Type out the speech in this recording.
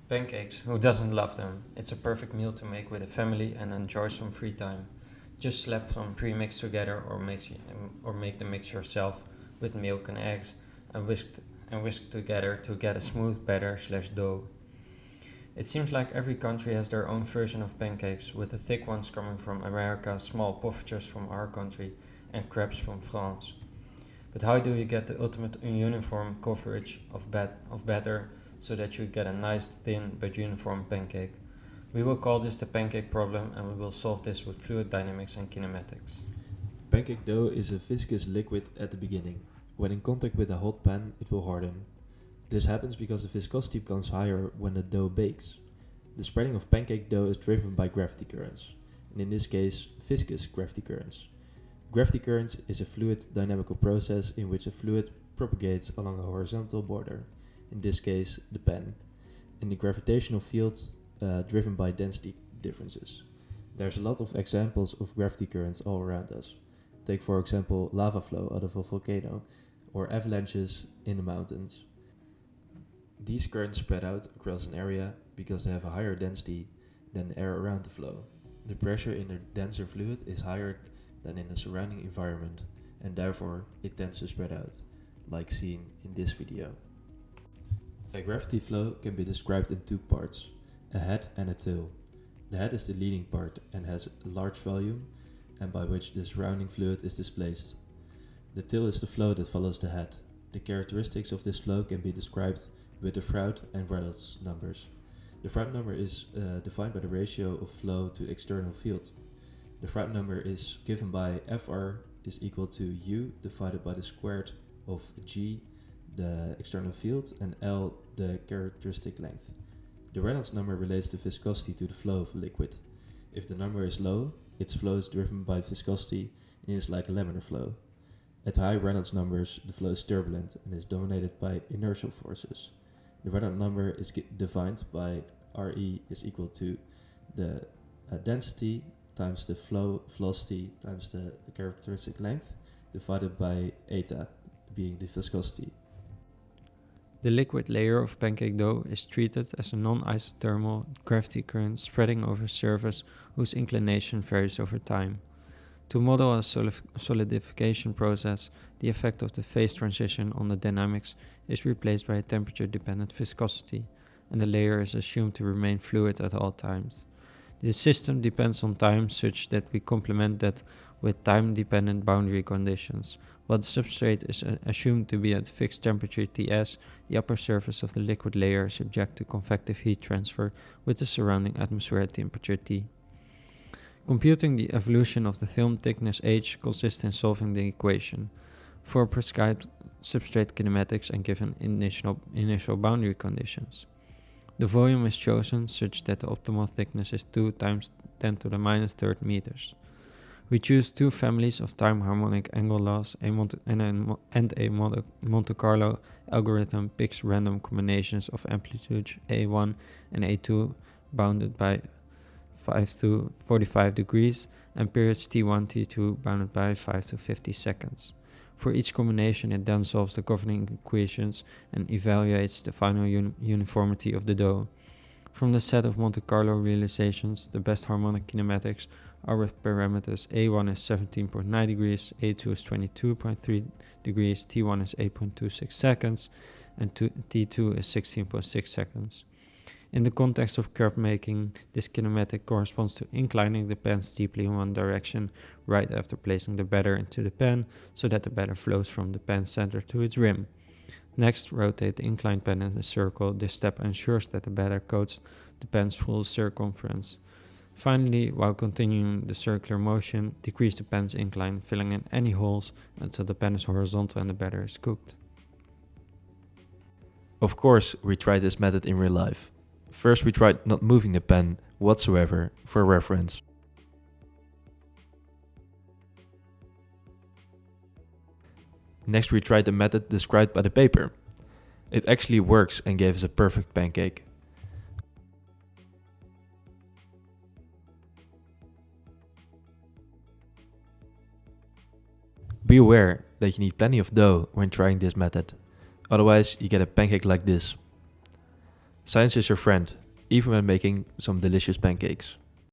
Pancakes, who doesn't love them? It's a perfect meal to make with a family and enjoy some free time. Just slap some pre-mix together or make the mix yourself with milk and eggs and whisk together to get a smooth batter/dough. It seems like every country has their own version of pancakes, with the thick ones coming from America, small poffertjes from our country, and crepes from France. But how do you get the ultimate uniform coverage of batter so that you get a nice thin but uniform pancake? We will call this the pancake problem, and we will solve this with fluid dynamics and kinematics. Pancake dough is a viscous liquid at the beginning. When in contact with a hot pan, it will harden. This happens because the viscosity becomes higher when the dough bakes. The spreading of pancake dough is driven by gravity currents, and in this case, viscous gravity currents. Gravity currents is a fluid dynamical process in which a fluid propagates along a horizontal border, in this case, the pan, and the gravitational field driven by density differences. There's a lot of examples of gravity currents all around us. Take for example lava flow out of a volcano or avalanches in the mountains. These currents spread out across an area because they have a higher density than the air around the flow. The pressure in a denser fluid is higher than in the surrounding environment, and therefore it tends to spread out, like seen in this video. A gravity flow can be described in two parts, a head and a tail. The head is the leading part and has a large volume, and by which the surrounding fluid is displaced. The tail is the flow that follows the head. The characteristics of this flow can be described with the Froude and Reynolds numbers. The Froude number is defined by the ratio of flow to external field. The Froude number is given by Fr is equal to U divided by the squared of G, the external field, and L, the characteristic length. The Reynolds number relates the viscosity to the flow of a liquid. If the number is low, its flow is driven by viscosity and is like a laminar flow. At high Reynolds numbers, the flow is turbulent and is dominated by inertial forces. The Reynolds number is defined by Re is equal to the density times the flow velocity times the characteristic length divided by eta, being the viscosity. The liquid layer of pancake dough is treated as a non-isothermal gravity current spreading over a surface whose inclination varies over time. To model a solidification process, the effect of the phase transition on the dynamics is replaced by a temperature-dependent viscosity, and the layer is assumed to remain fluid at all times. The system depends on time such that we complement that with time-dependent boundary conditions. While the substrate is assumed to be at fixed temperature Ts, the upper surface of the liquid layer is subject to convective heat transfer with the surrounding atmosphere at temperature T. Computing the evolution of the film thickness h consists in solving the equation for prescribed substrate kinematics and given initial boundary conditions. The volume is chosen such that the optimal thickness is 2 times 10 to the minus third meters. We choose two families of time harmonic angle laws, a Monte Carlo algorithm picks random combinations of amplitudes A1 and A2 bounded by 5 to 45 degrees and periods T1, T2 bounded by 5 to 50 seconds. For each combination, it then solves the governing equations and evaluates the final uniformity of the dough. From the set of Monte Carlo realizations, the best harmonic kinematics are with parameters A1 is 17.9 degrees, A2 is 22.3 degrees, T1 is 8.26 seconds, and T2 is 16.6 seconds. In the context of crepe making, this kinematic corresponds to inclining the pan steeply in one direction right after placing the batter into the pan so that the batter flows from the pan center to its rim. Next, rotate the inclined pan in a circle. This step ensures that the batter coats the pan's full circumference. Finally, while continuing the circular motion, decrease the pan's incline, filling in any holes until the pan is horizontal and the batter is cooked. Of course, we tried this method in real life. First we tried not moving the pan whatsoever for reference. Next we tried the method described by the paper. It actually works and gave us a perfect pancake. Be aware that you need plenty of dough when trying this method, otherwise you get a pancake like this. Science is your friend, even when making some delicious pancakes.